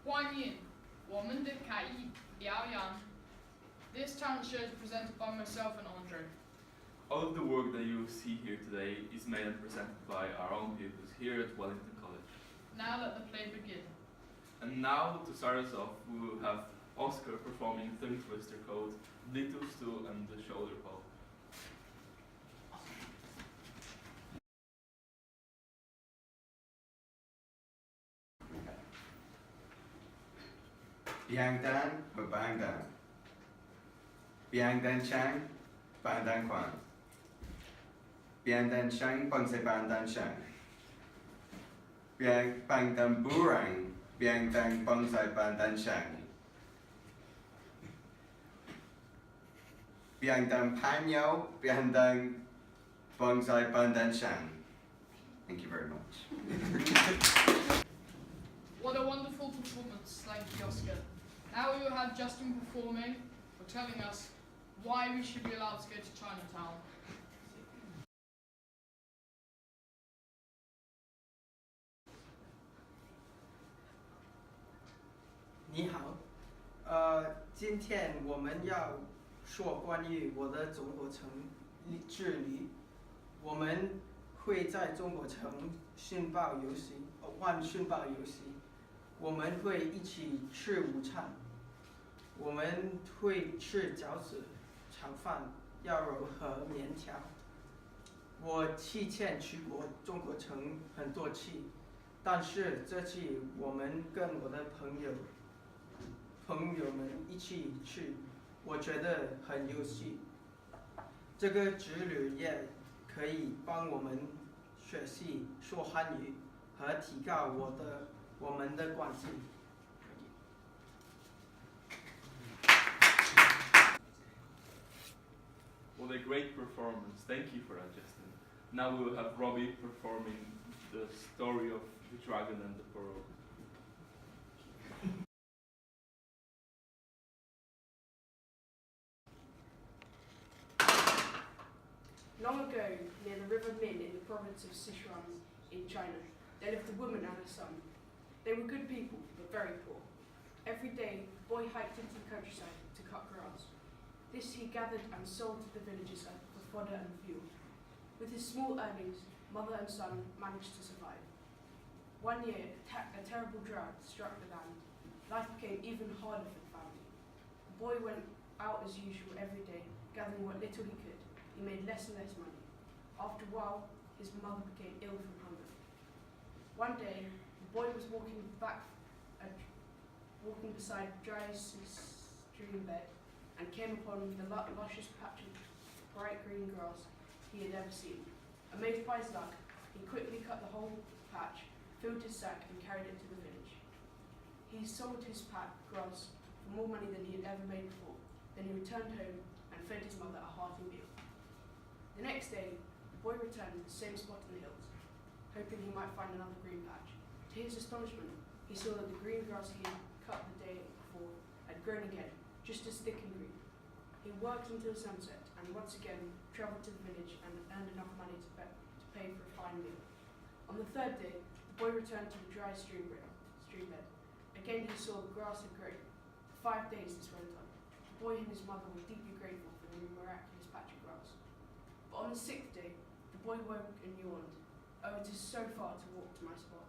欢迎我们的开艺表演. This talent show is presented by myself and Andre. All of the work that you see here today is made and presented by our own pupils here at Wellington College. Now let the play begin. And now, to start us off, we will have Oscar performing Tongue Twister called Little Stool and the Shoulder Pole. Biang Dan or Bang Dan. Biang Dan Chang, Bang Dan Quan. Biang Dan Chang, Bang Se Bang Dan Chang. Biang Bang Dan Burang, Biang Dan Bang Se Bang Dan Chang. Biang Dan Panyo, Biang Dan Bang Se Bang Dan Chang. Thank you very much. What a wonderful performance, thank you, Oscar. Now we will have Justin performing for telling us why we should be allowed to go to Chinatown. 你好，今天我们要说关于我的中国城之旅。我们会在中国城玩寻宝游戏，我们会一起吃午餐，我们会吃饺子、炒饭、鸭肉和面条。我之前去过中国城很多次，但是这次我们跟我的朋友们一起去，我觉得很有趣。这个之旅也可以帮我们学习说汉语和提高我们的关系。What a great performance. Thank you for that, Justin. Now we will have Robbie performing the story of the dragon and the pearl. Long ago, near the River Min in the province of Sichuan in China, there lived a woman and a son. They were good people, but very poor. Every day, the boy hiked into the countryside to cut grass. This he gathered and sold to the villagers for fodder and fuel. With his small earnings, mother and son managed to survive. One year, a terrible drought struck the land. Life became even harder for the family. The boy went out as usual every day, gathering what little he could. He made less and less money. After a while, his mother became ill from hunger. One day, the boy was walking beside a dry stream bed and came upon the luscious patch of bright green grass he had ever seen. Amazed by his luck, he quickly cut the whole patch, filled his sack and carried it to the village. He sold his grass for more money than he had ever made before. Then he returned home and fed his mother a hearty meal. The next day, the boy returned to the same spot in the hills, hoping he might find another green patch. To his astonishment, he saw that the green grass he had cut the day before had grown again, just as thick and green. He worked until sunset and once again travelled to the village and earned enough money to pay for a fine meal. On the third day, the boy returned to the dry stream bed. Again he saw the grass had grown. For 5 days this went on. The boy and his mother were deeply grateful for the miraculous patch of grass. But on the 6th day, the boy woke and yawned. Oh, it is so far to walk to my spot.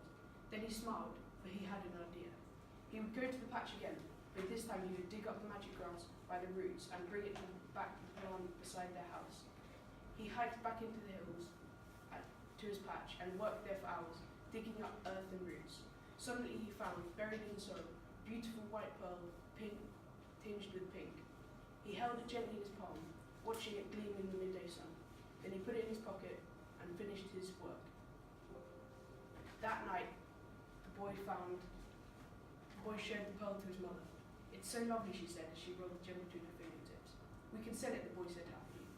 Then he smiled, for he had an idea. He would go to the patch again, but this time he would dig up the magic grass by the roots and bring it back to the lawn beside their house. He hiked back into the hills to his patch and worked there for hours, digging up earth and roots. Suddenly he found, buried in the soil, a beautiful white pearl, tinged with pink. He held it gently in his palm, watching it gleam in the midday sun. Then he put it in his pocket and finished his work. That night, the boy showed the pearl to his mother. It's so lovely, she said as she rolled the gem between her fingertips. We can sell it, the boy said happily.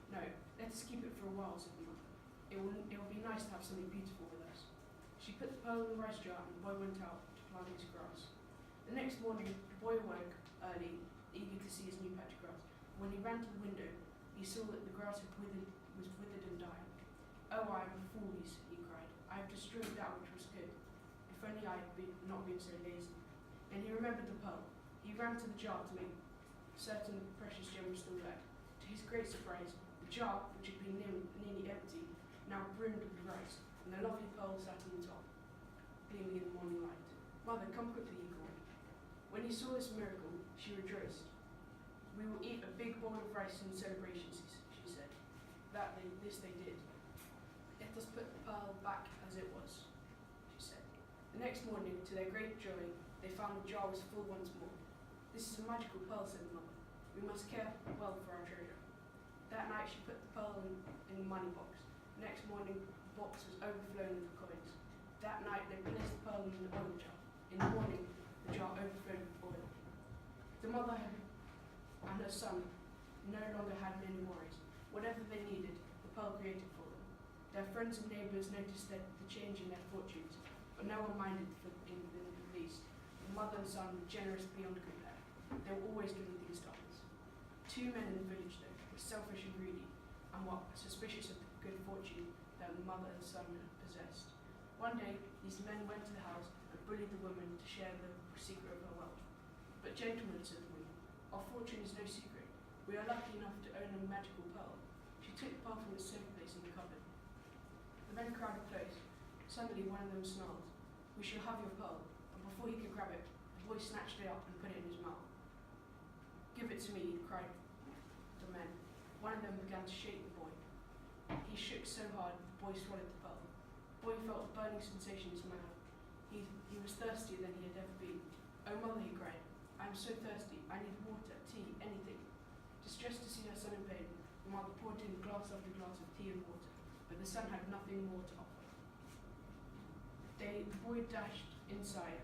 No, let us keep it for a while, said the mother. It will be nice to have something beautiful with us. She put the pearl in the rice jar and the boy went out to plant his grass. The next morning, the boy awoke early, eager to see his new patch of grass. When he ran to the window, he saw that the grass was withered and dying. Oh, I am a fool, he cried. I have destroyed that which was good. If only I had not been so lazy. and he remembered the pearl. He ran to the jar to make certain the precious gem was still there. To his great surprise, the jar, which had been nearly empty, now brimmed with rice, and the lovely pearl sat on the top, gleaming in the morning light. Mother, come quickly, he called. When he saw this miracle, she rejoiced. We will eat a big bowl of rice in celebration, she said. This they did. Let us put the pearl back as it was, she said. The next morning, to their great joy, they found the jar was full once more. This is a magical pearl, said the mother. We must care well for our treasure. That night she put the pearl in the money box. Next morning, the box was overflowing with coins. That night they placed the pearl in the oil jar. In the morning, the jar overflowed with oil. The mother and her son no longer had many worries. Whatever they needed, the pearl created for them. Their friends and neighbours noticed the change in their fortunes, but no one minded in the least. The mother and son were generous beyond compare. They were always giving things to others. Two men in the village, though, were selfish and greedy, and were suspicious of the good fortune that the mother and son possessed. One day, these men went to the house and bullied the woman to share the secret of her wealth. But gentlemen, said the woman, our fortune is no secret. We are lucky enough to own a magical pearl. She took the pearl from its safe place in the cupboard. The men crowded close. Suddenly one of them snarled, we shall have your pearl. And before he could grab it, the boy snatched it up and put it in his mouth. Give it to me, cried the men. One of them began to shake the boy. He shook so hard, the boy swallowed the pearl. The boy felt a burning sensation in his mouth. He was thirstier than he had ever been. Oh, mother, he cried, I am so thirsty. I need water, tea, anything. Distressed to see her son in pain, the mother poured in glass after glass of tea and water, but the son had nothing more to offer. The boy dashed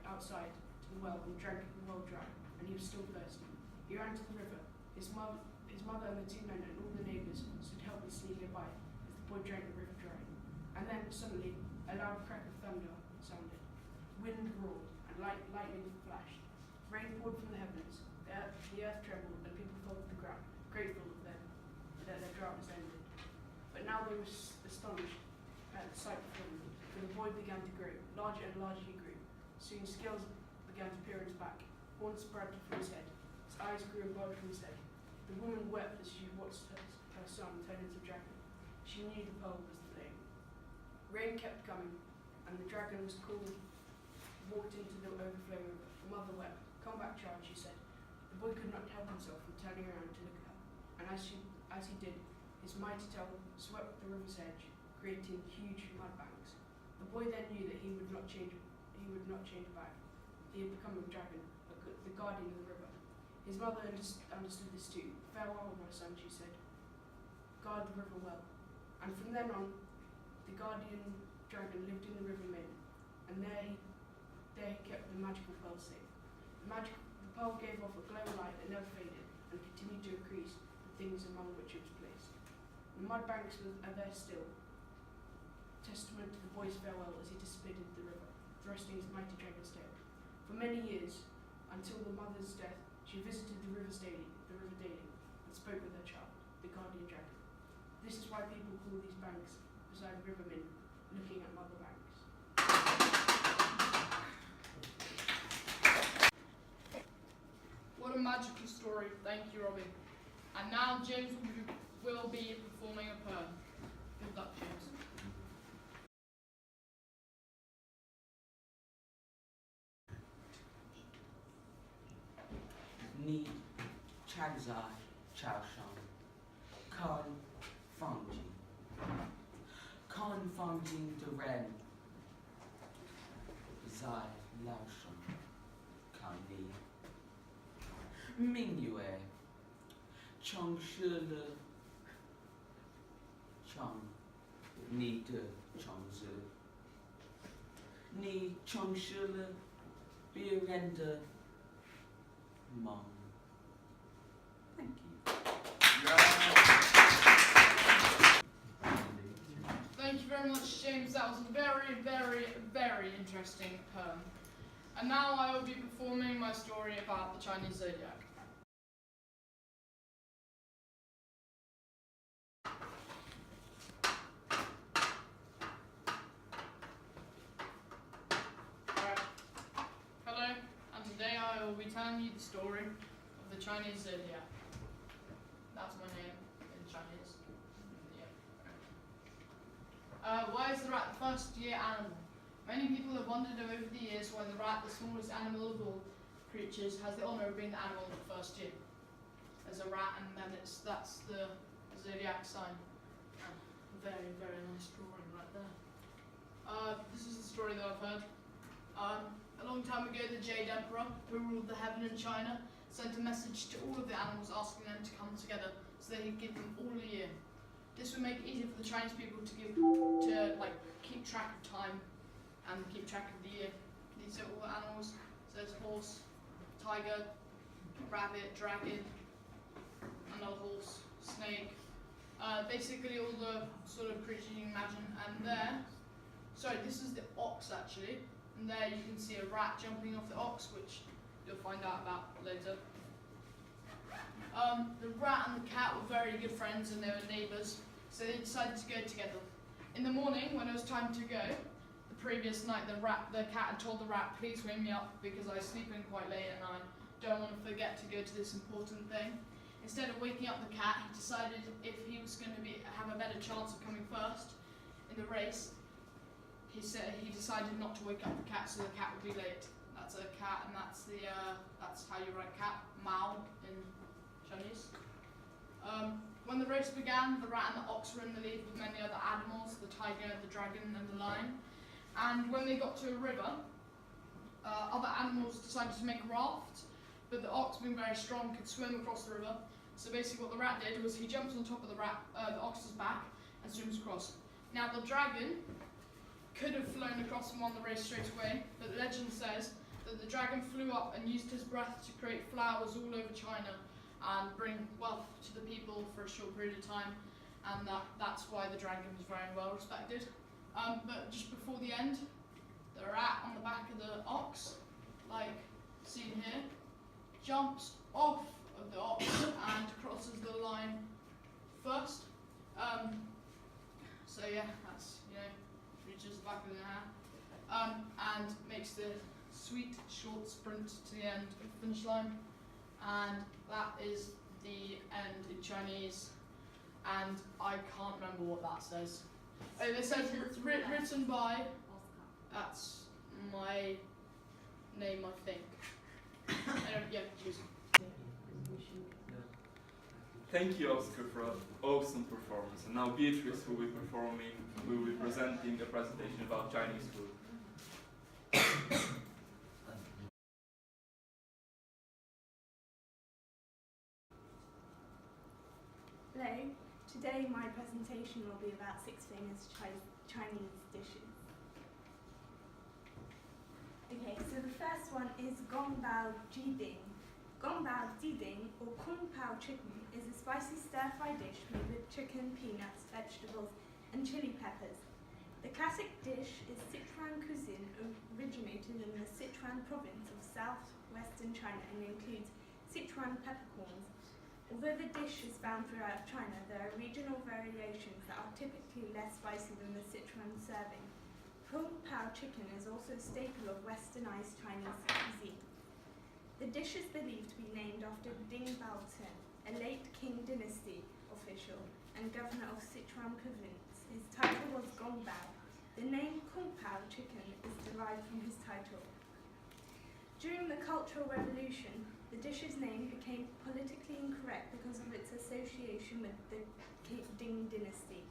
outside to the well and drank the well dry, and he was still thirsty. He ran to the river. His mother and the two men and all the neighbours stood helplessly nearby as the boy drank the river dry. And then, suddenly, a loud crack of thunder sounded. Wind roared, and lightning flashed. Rain poured from the heavens. The earth trembled, and people fell to the ground, grateful of them that their drought was ended. But now they were astonished at the sight before them, for the boy began to grow. Larger and larger he grew. Soon scales began to appear on his back, horns sprouted from his head. His eyes grew and bulged from his head. The woman wept as she watched her son turn into a dragon. She knew the pearl was the flame. Rain kept coming, and the dragon was cooled, walked into the overflowing river. The mother wept. Come back, child, she said. The boy could not help himself from turning around to look at her, and as he did, his mighty tail swept the river's edge, creating huge mud banks. The boy then knew that he would not change back. He had become a dragon, the guardian of the river. His mother understood this too. Farewell, my son, she said. Guard the river well. And from then on, the guardian dragon lived in the river mid, and there he kept the magical pearl safe. The pearl gave off a glowing light that never faded and continued to increase the things among which it was placed. The mud banks are there still, testament to the boy's farewell as he disappeared into the river, thrusting his mighty dragon's tail. For many years, until the mother's death, she visited the river daily, and spoke with her child, the guardian dragon. This is why people call these banks beside the river men, looking at mother banks. What a magical story. Thank you, Robbie. And now James will be performing a poem. Good luck, James. Ni Chagzai Chao Shang Kan Fangjing Kan Fangjing de Ren Zai Lao Shang Kan Ni Ming Yue Chong Shi Le Chong Ni De Chong Zi Ni Chong Shi Le Birenda Mom. Thank you. Thank you very much, James. That was a very, very, very interesting poem. And now I will be performing my story about the Chinese zodiac. Alright. Hello, and today will be telling you the story of the Chinese zodiac. That's my name in Chinese. Yeah. Why is the rat the first year animal? Many people have wondered over the years why the rat, the smallest animal of all creatures, has the honour of being the animal of the first year. There's a rat, and then that's the zodiac sign. Very, very nice drawing right there. This is the story that I've heard. A long time ago, the Jade Emperor, who ruled the heaven in China, sent a message to all of the animals asking them to come together so that he'd give them all a year. This would make it easier for the Chinese people to keep track of time and keep track of the year. These are all the animals. So there's horse, tiger, rabbit, dragon, another horse, snake. Basically all the sort of creatures you can imagine. And this is the ox actually. And there you can see a rat jumping off the ox, which you'll find out about later. The rat and the cat were very good friends and they were neighbours, so they decided to go together. In the morning, when it was time to go, the previous night the cat had told the rat, please wake me up because I sleep in quite late and I don't want to forget to go to this important thing. Instead of waking up the cat, he decided if he was going to have a better chance of coming first in the race, he decided not to wake up the cat so the cat would be late. That's a cat, and that's how you write cat, Mao in Chinese. When the race began, the rat and the ox were in the lead with many other animals, the tiger, the dragon, and the lion. And when they got to a river, other animals decided to make a raft, but the ox, being very strong, could swim across the river. So basically what the rat did was he jumps on top of the ox's back and swims across. Now the dragon could have flown across and won the race straight away, but legend says that the dragon flew up and used his breath to create flowers all over China and bring wealth to the people for a short period of time, and that's why the dragon was very well respected. But just before the end, the rat on the back of the ox, like seen here, jumps off of the ox and crosses the line first. So yeah, that's, reaches the back of the hat, and makes the sweet short sprint to the end of the finish line. And that is the end in Chinese, and I can't remember what that says. Oh, it says written by, that's my name, I think. Yeah, cheers. Thank you, Oscar, for an awesome performance. And now Beatrice will be presenting a presentation about Chinese food. Hello, today my presentation will be about 6 famous Chinese dishes. Okay, so the first one is Gong Bao Jiding. Gong Bao Jiding, or Kung Pao chicken, is a spicy stir-fry dish made with chicken, peanuts, vegetables, and chili peppers. The classic dish is Sichuan cuisine, originated in the Sichuan province of southwestern China and includes Sichuan peppercorns. Although the dish is found throughout China, there are regional variations that are typically less spicy than the Sichuan serving. Kung Pao chicken is also a staple of westernized Chinese cuisine. The dish is believed to be named after Ding Baochen, a late Qing dynasty official and governor of Sichuan province. His title was Gong Bao. The name Kung Pao chicken is derived from his title. During the Cultural Revolution, the dish's name became politically incorrect because of its association with the Ding dynasty.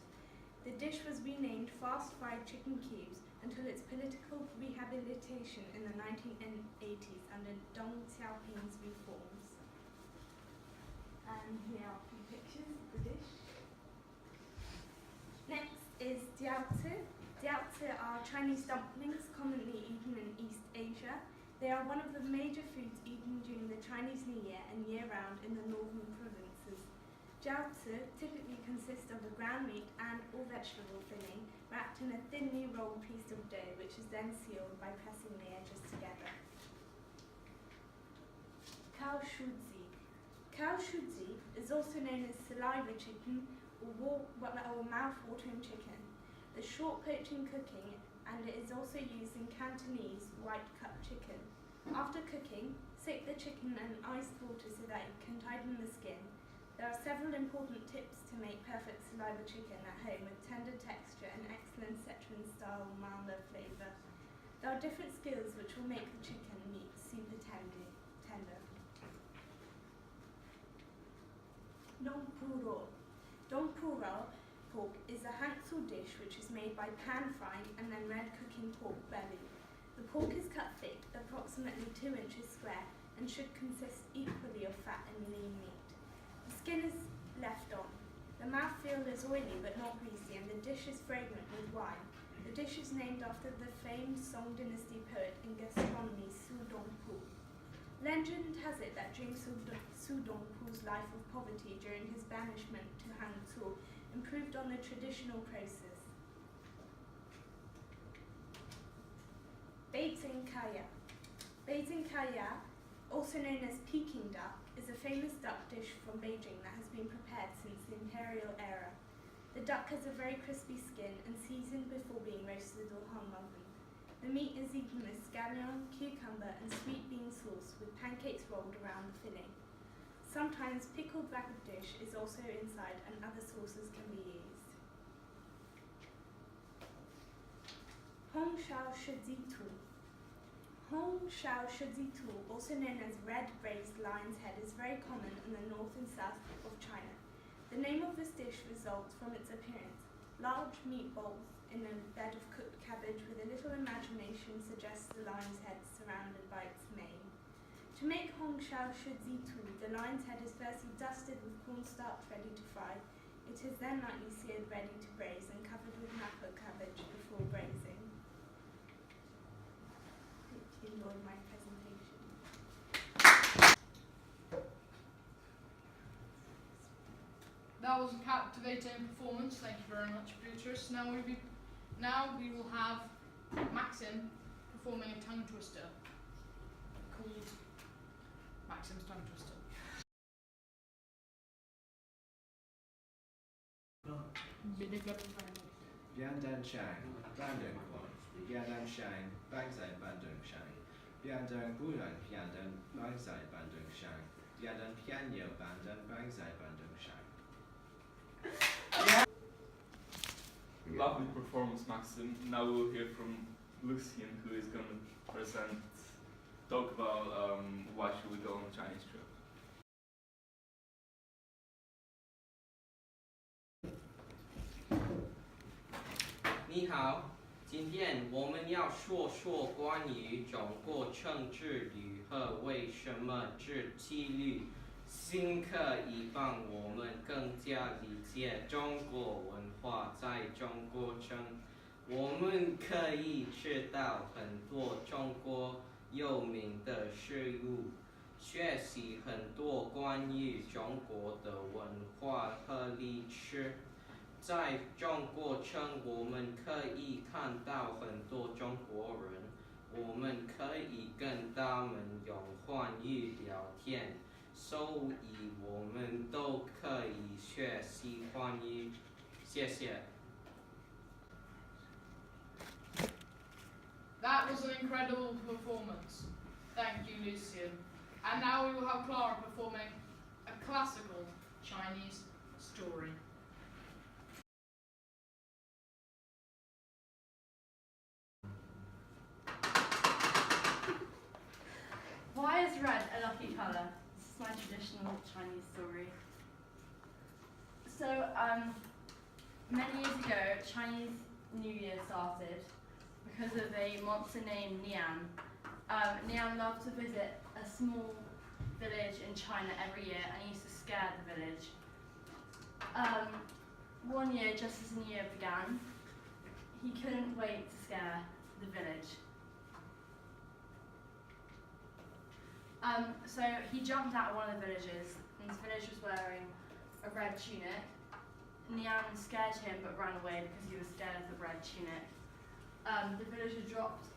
The dish was renamed Fast Fried Chicken Cubes until its political rehabilitation in the 1980s under Deng Xiaoping's reforms. And here are a few pictures of the dish. Next is jiaozi. Jiaozi are Chinese dumplings commonly eaten in East Asia. They are one of the major foods eaten during the Chinese New Year and year-round in the northern provinces. Jiaozi typically consists of a ground meat and or vegetable filling wrapped in a thinly rolled piece of dough, which is then sealed by pressing the edges together. Kao shuzi. Kao shuzi is also known as saliva chicken or mouth-watering chicken. The short poaching cooking, and it is also used in Cantonese white cup chicken. After cooking, Soak the chicken in iced water so that you can tighten the skin. There are several important tips to make perfect saliva chicken at home with tender texture and excellent Sichuan-style milder flavour. There are different skills which will make the chicken meat super tender. Dong Puro. Dong Puro pork is a Hangzhou dish which is made by pan frying and then red cooking pork belly. The pork is cut thick, approximately 2 inches square, and should consist equally of fat and lean meat. The skin is left on. The mouthfeel is oily but not greasy, and the dish is fragrant with wine. The dish is named after the famed Song Dynasty poet in gastronomy Su Dongpu. Legend has it that during Su Dongpu's life of poverty during his banishment to Hangzhou, improved on the traditional process. Beijing Kaya. Beijing Kaya, also known as Peking duck, is a famous duck dish from Beijing that has been prepared since the imperial era. The duck has a very crispy skin and seasoned before being roasted or hung oven. The meat is eaten with scallion, cucumber and sweet bean sauce with pancakes rolled around the filling. Sometimes pickled radish is also inside and other sauces can be used. Hong Shao Shizitu. Hong Shao Shizitu, also known as red braised lion's head, is very common in the north and south of China. The name of this dish results from its appearance. Large meatballs in a bed of cooked cabbage with a little imagination suggests the lion's head surrounded by its mane. To make Hong Shao Shizitu, the lion's head is firstly dusted with cornstarch ready to fry. It is then lightly seared ready to braise and covered with napa cabbage before braising. Hope you enjoyed my presentation. That was a captivating performance. Thank you very much, Beatrice. Now we will have Maxim performing a tongue twister called Maxim's Tongue Twister. Biandan Shang, Bandung Quan, Biandan Shang, Bangsai Bandung Shang, Biandan Bulan Biandan Bangsai Bandung Shang, Biandan Pianyo Bandan Bangsai Bandung Shang. Lovely performance, Maxim. Now we'll hear from Lucien, who is going to talk about why should we go on a Chinese trip. 你好，今天我们要说说关于中国城之旅和为什么这纪律新可以帮我们更加理解中国文化。在中国城，我们可以吃到很多中国有名的食物，学习很多关于中国的文化和历史。 在中国城，我们可以看到很多中国人，我们可以跟他们用汉语聊天，所以我们都可以学习汉语。谢谢。 That was an incredible performance. Thank you, Lucien. And now we will have Clara performing a classical Chinese story. Why is red a lucky colour? This is my traditional Chinese story. So, many years ago, Chinese New Year started because of a monster named Nian. Nian loved to visit a small village in China every year and he used to scare the village. One year, just as the new year began, he couldn't wait to scare the village. So he jumped out of one of the villages, and this village was wearing a red tunic. Nian scared him but ran away because he was scared of the red tunic. The villager dropped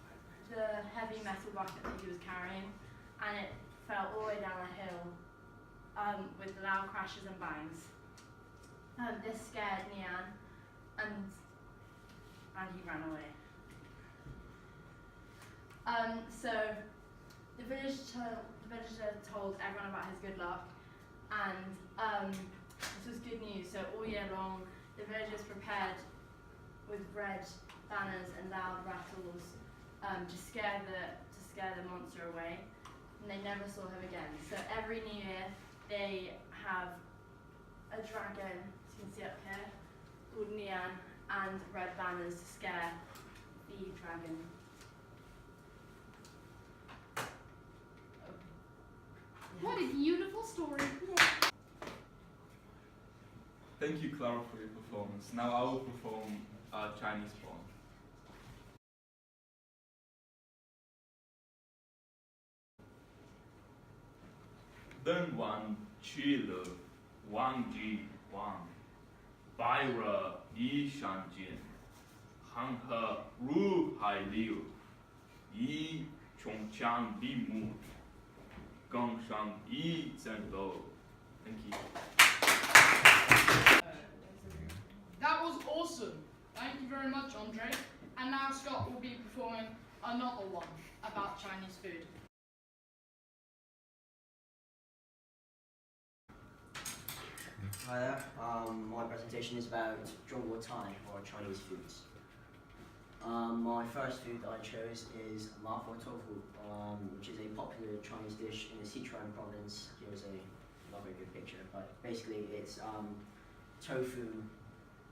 the heavy metal bucket that he was carrying, and it fell all the way down a hill with loud crashes and bangs. This scared Nian, and he ran away. So The villager told everyone about his good luck, and this was good news. So all year long, the villagers prepared with red banners and loud rattles to scare the monster away, and they never saw him again. So every New Year, they have a dragon, as you can see up here, called Nian, and red banners to scare the dragon. What a beautiful story. Thank you, Clara, for your performance. Now I will perform a Chinese poem. 登晚去了忘记忘，白了一山间，黄河入海流，一穹苍闭目，更上一层楼。Thank you. That was awesome. Thank you very much, Andre. And now Scott will be performing another one about Chinese food. Hi there. My presentation is about Zhongguo Thai, or Chinese foods. My first food that I chose is mapo tofu, which is a popular Chinese dish in the Sichuan province. Here's a not very good picture, but basically it's tofu,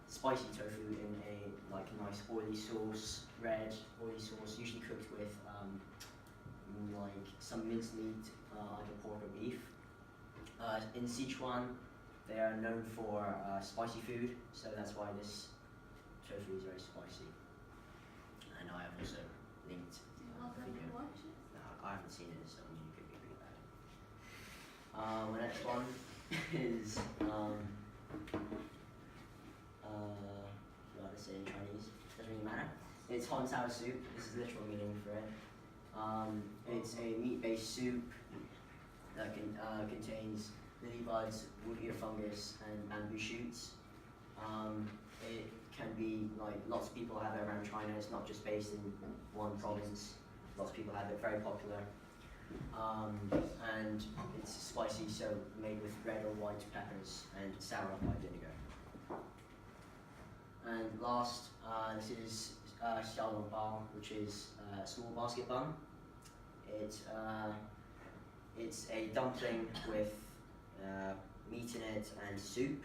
spicy tofu in a nice oily sauce, red oily sauce, usually cooked with like some minced meat, either pork or beef. In Sichuan, they are known for spicy food, so that's why this tofu is very spicy. And I have also linked the video. No, I haven't seen it, so you could be read about it. My next one is what to say in Chinese, doesn't really matter. It's hot and sour soup. This is the literal meaning for it. It's a meat-based soup that contains lily buds, wood ear fungus, and bamboo shoots. It can be lots of people have it around China. It's not just based in one province. Lots of people have it. Very popular. And it's spicy, so made with red or white peppers and sour white vinegar. And last, this is xiaolong bao, which is a small basket bun. It's a dumpling with meat in it and soup,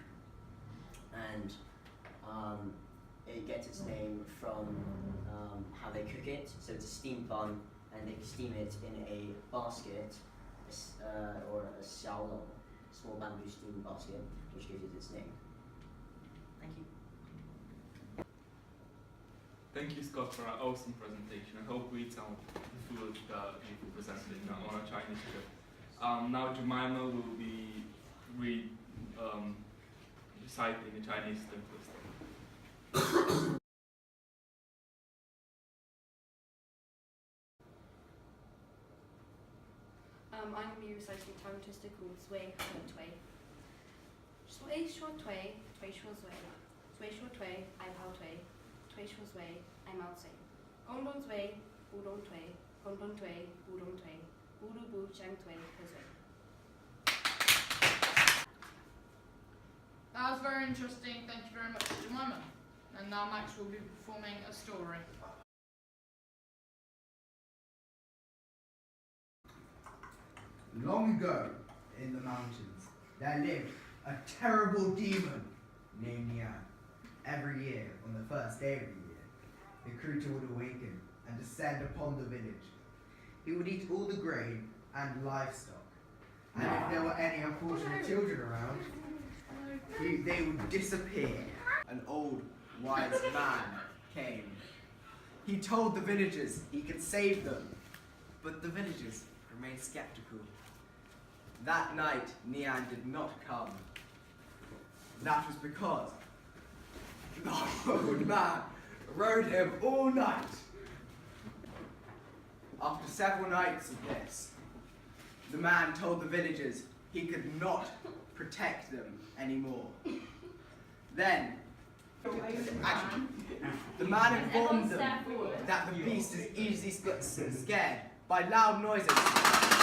and it gets its name from how they cook it. So it's a steamed bun, and they steam it in a basket, or a xiaolong, small bamboo steam basket, which gives it its name. Thank you. Thank you, Scott, for our awesome presentation. I hope we eat some of the food that you presented on our Chinese trip. Now Jemima will be reciting the Chinese linguist. I'm going to be reciting a tongue twister called Zway Hua Tui. Zway Shua Tui, Tui Shua Zway. Zway Shua Tui, I Pao Tui. Tui Shua Zway, I Mao Tsing. Gong Dong Zway, Bu Dong Tui. Gong Dong Tui, Bu Dong Tui. Bu Du Bu Chang Tui, He Zway. That was very interesting. Thank you very much, Jemima. And now Max will be performing a story. Long ago, in the mountains, there lived a terrible demon named Nian. Every year, on the first day of the year, the creature would awaken and descend upon the village. He would eat all the grain and livestock, and if there were any unfortunate children around, they would disappear. An old, wise man came. He told the villagers he could save them, but the villagers remained skeptical. That night, Nian did not come. That was because the old man rode him all night. After several nights of this, the man told the villagers he could not protect them anymore. Then, actually, the man informed them that the beast is easily scared by loud noises.